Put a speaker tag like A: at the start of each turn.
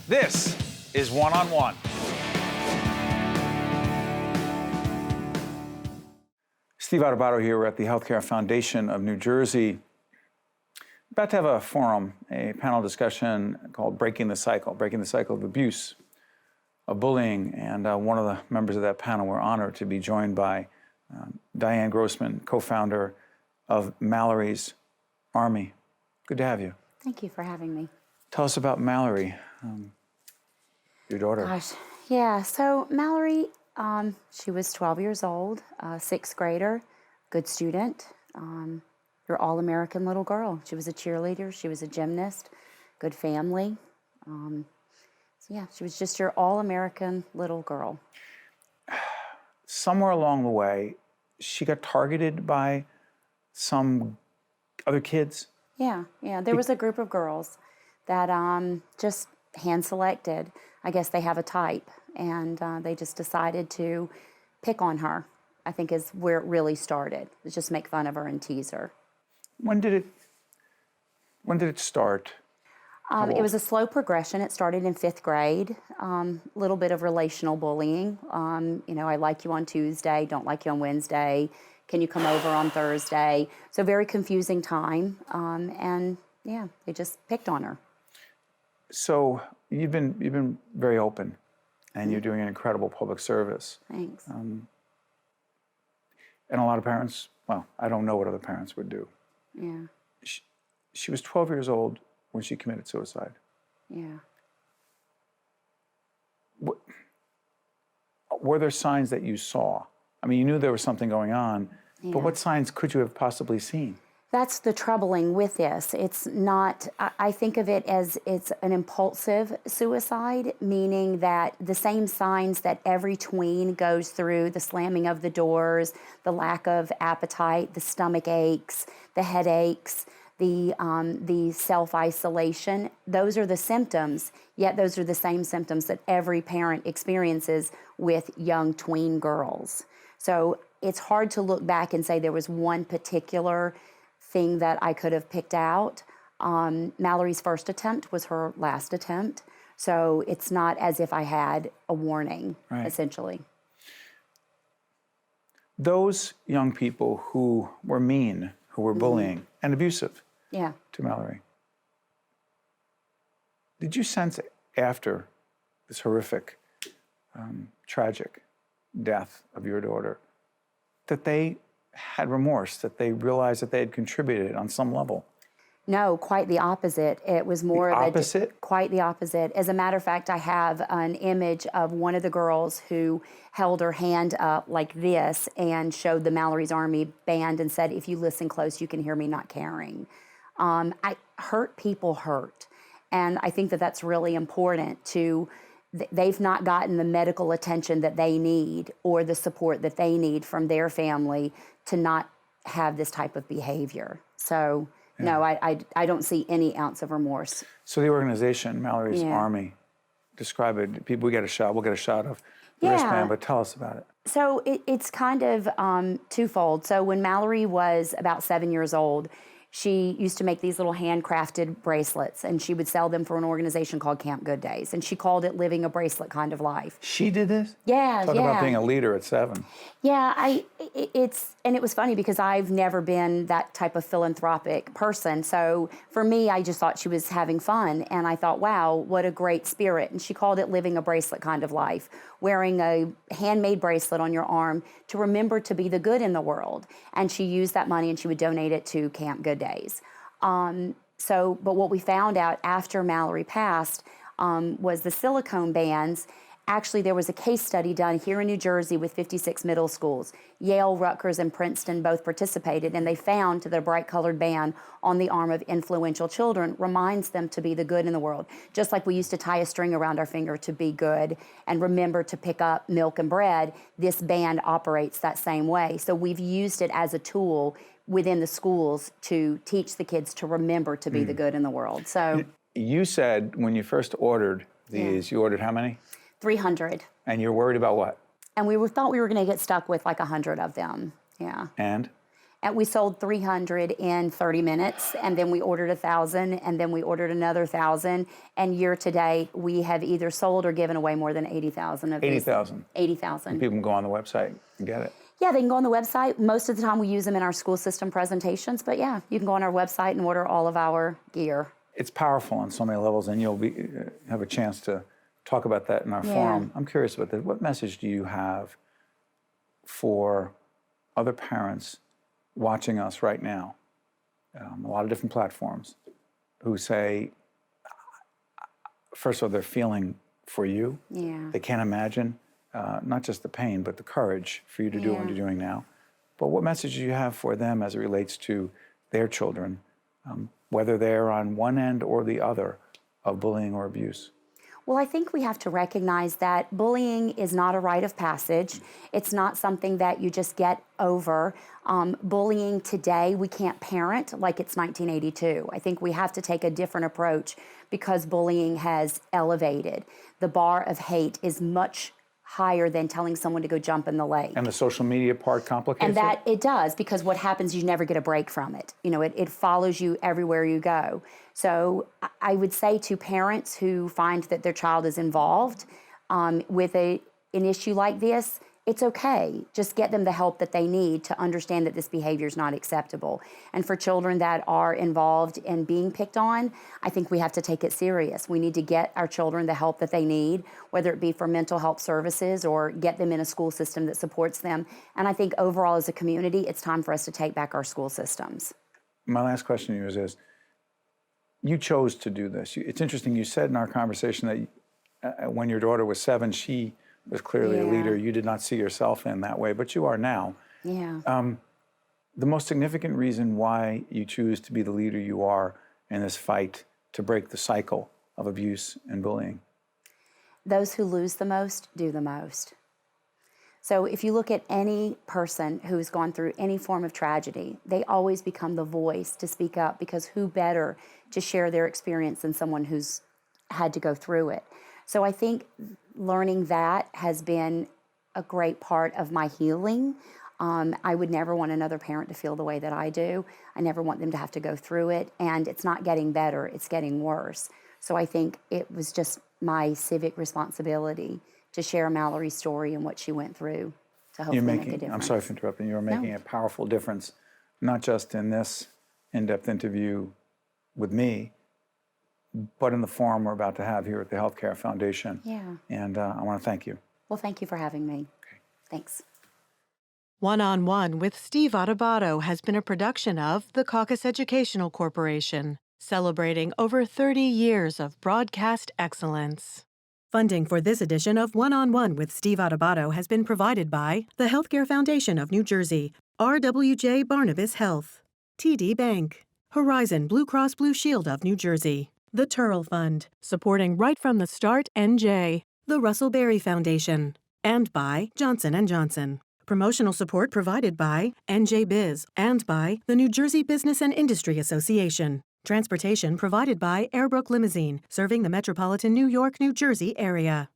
A: This is One on One. Steve Adubato here. We're at the Healthcare Foundation of New Jersey. About to have a forum, a panel discussion called Breaking the Cycle of abuse, of bullying. And one of the members of that panel, we're honored to be joined by Dianne Grossman, co-founder of Mallorys Army. Good to have you.
B: Thank you for having me.
A: Tell us about Mallory, your daughter.
B: Gosh, yeah, so Mallory, she was 12 years old, sixth grader, good student, your all-American little girl. She was a cheerleader, she was a gymnast, good family. So yeah, she was just your all-American little girl.
A: Somewhere along the way, she got targeted by some other kids?
B: Yeah, there was a group of girls that just hand-selected. I guess they have a type, and they just decided to pick on her, I think is where it really started. It was just make fun of her and tease her.
A: When did it start?
B: It was a slow progression. It started in fifth grade, little bit of relational bullying. I like you on Tuesday, don't like you on Wednesday. Can you come over on Thursday? So very confusing time, and yeah, they just picked on her.
A: So you've been very open, and you're doing an incredible public service.
B: Thanks.
A: And a lot of parents, well, I don't know what other parents would do.
B: Yeah.
A: She was 12 years old when she committed suicide.
B: Yeah.
A: Were there signs that you saw? I mean, you knew there was something going on,
B: Yeah.
A: but what signs could you have possibly seen?
B: That's the troubling with this. It's not, I think of it as it's an impulsive suicide, meaning that the same signs that every tween goes through, the slamming of the doors, the lack of appetite, the stomach aches, the headaches, the self-isolation, those are the symptoms, yet those are the same symptoms that every parent experiences with young tween girls. So it's hard to look back and say there was one particular thing that I could have picked out. Mallory's first attempt was her last attempt, so it's not as if I had a warning,
A: Right.
B: essentially.
A: Those young people who were mean, who were bullying and abusive
B: Yeah.
A: to Mallory, did you sense after this horrific, tragic death of your daughter that they had remorse, that they realized that they had contributed on some level?
B: No, quite the opposite. It was more
A: The
B: of
A: opposite?
B: Quite the opposite. As a matter of fact, I have an image of one of the girls who held her hand up like this and showed the Mallorys Army band and said, "If you listen close, you can hear me not caring." Hurt people hurt. And I think that that's really important they've not gotten the medical attention that they need or the support that they need from their family to not have this type of behavior. So,
A: Yeah.
B: no, I don't see any ounce of remorse.
A: So the organization, Mallorys Army, describe it. People, we'll get a shot of the wristband, but tell us about it.
B: So it's kind of twofold. So when Mallory was about 7 years old, she used to make these little handcrafted bracelets, and she would sell them for an organization called Camp Good Days, and she called it living a bracelet kind of life.
A: She did this?
B: Yeah,
A: Talk about being a leader at 7.
B: Yeah, it was funny because I've never been that type of philanthropic person. So for me, I just thought she was having fun, and I thought, wow, what a great spirit. And she called it living a bracelet kind of life, wearing a handmade bracelet on your arm to remember to be the good in the world. And she used that money and she would donate it to Camp Good Days. But what we found out after Mallory passed was the silicone bands. Actually, there was a case study done here in New Jersey with 56 middle schools. Yale, Rutgers, and Princeton both participated, and they found the bright-colored band on the arm of influential children reminds them to be the good in the world. Just like we used to tie a string around our finger to be good and remember to pick up milk and bread, this band operates that same way. So we've used it as a tool within the schools to teach the kids to remember to be the good in the world. So
A: you said when you first ordered these, you ordered how many?
B: 300.
A: And you're worried about what?
B: And we thought we were going to get stuck with like 100 of them. Yeah.
A: And?
B: And we sold 300 in 30 minutes, and then we ordered 1,000, and then we ordered another 1,000. And year to date, we have either sold or given away more than 80,000 of these.
A: 80,000.
B: 80,000.
A: People can go on the website and get it.
B: Yeah, they can go on the website. Most of the time we use them in our school system presentations, but yeah, you can go on our website and order all of our gear.
A: It's powerful on so many levels, and you'll have a chance to talk about that in our forum. I'm curious about that. What message do you have for other parents watching us right now, a lot of different platforms, who say, first of all, they're feeling for you.
B: Yeah.
A: They can't imagine not just the pain, but the courage for you to do what you're doing now. But what message do you have for them as it relates to their children, whether they're on one end or the other of bullying or abuse?
B: Well, I think we have to recognize that bullying is not a rite of passage. It's not something that you just get over. Bullying today, we can't parent like it's 1982. I think we have to take a different approach because bullying has elevated. The bar of hate is much higher than telling someone to go jump in the lake.
A: And the social media part complicates
B: And that
A: it?
B: it does, because what happens, you never get a break from it. You know, it follows you everywhere you go. So I would say to parents who find that their child is involved with an issue like this, it's okay. Just get them the help that they need to understand that this behavior is not acceptable. And for children that are involved in being picked on, I think we have to take it serious. We need to get our children the help that they need, whether it be for mental health services or get them in a school system that supports them. And I think overall as a community, it's time for us to take back our school systems.
A: My last question to you is you chose to do this. It's interesting, you said in our conversation that when your daughter was 7, she was clearly a leader. You did not see yourself in that way, but you are now.
B: Yeah.
A: The most significant reason why you choose to be the leader you are in this fight to break the cycle of abuse and bullying?
B: Those who lose the most do the most. So if you look at any person who's gone through any form of tragedy, they always become the voice to speak up, because who better to share their experience than someone who's had to go through it? So I think learning that has been a great part of my healing. I would never want another parent to feel the way that I do. I never want them to have to go through it. And it's not getting better, it's getting worse. So I think it was just my civic responsibility to share Mallory's story and what she went through to hopefully make a difference.
A: I'm sorry for interrupting. You're making a powerful difference, not just in this in-depth interview with me, but in the forum we're about to have here at the Healthcare Foundation.
B: Yeah.
A: And I want to thank you.
B: Well, thank you for having me.
A: Okay.
B: Thanks.
C: One-on-One with Steve Adubato has been a production of the Caucus Educational Corporation, celebrating over 30 years of broadcast excellence. Funding for this edition of One-on-One with Steve Adubato has been provided by the Healthcare Foundation of New Jersey, RWJ Barnabas Health, TD Bank, Horizon Blue Cross Blue Shield of New Jersey, the Turrell Fund, supporting Right from the Start NJ, the Russell Berry Foundation, and by Johnson & Johnson. Promotional support provided by NJ Biz and by the New Jersey Business and Industry Association. Transportation provided by Airbrook Limousine, serving the metropolitan New York, New Jersey area.